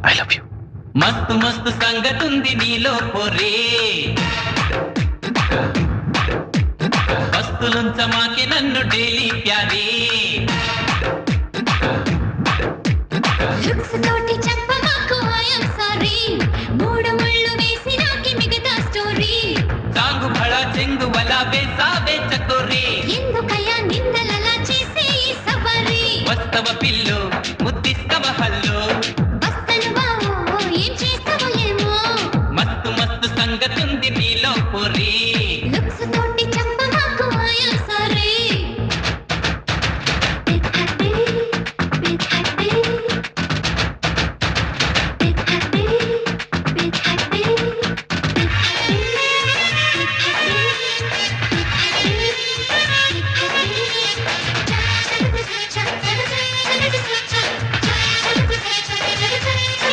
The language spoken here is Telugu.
I love you. మస్తు మస్తు సంగతుంది నీలో పొరే వస్తులుంచమాకి నన్ను డైలీ ప్యారే లుక్స్ తోటి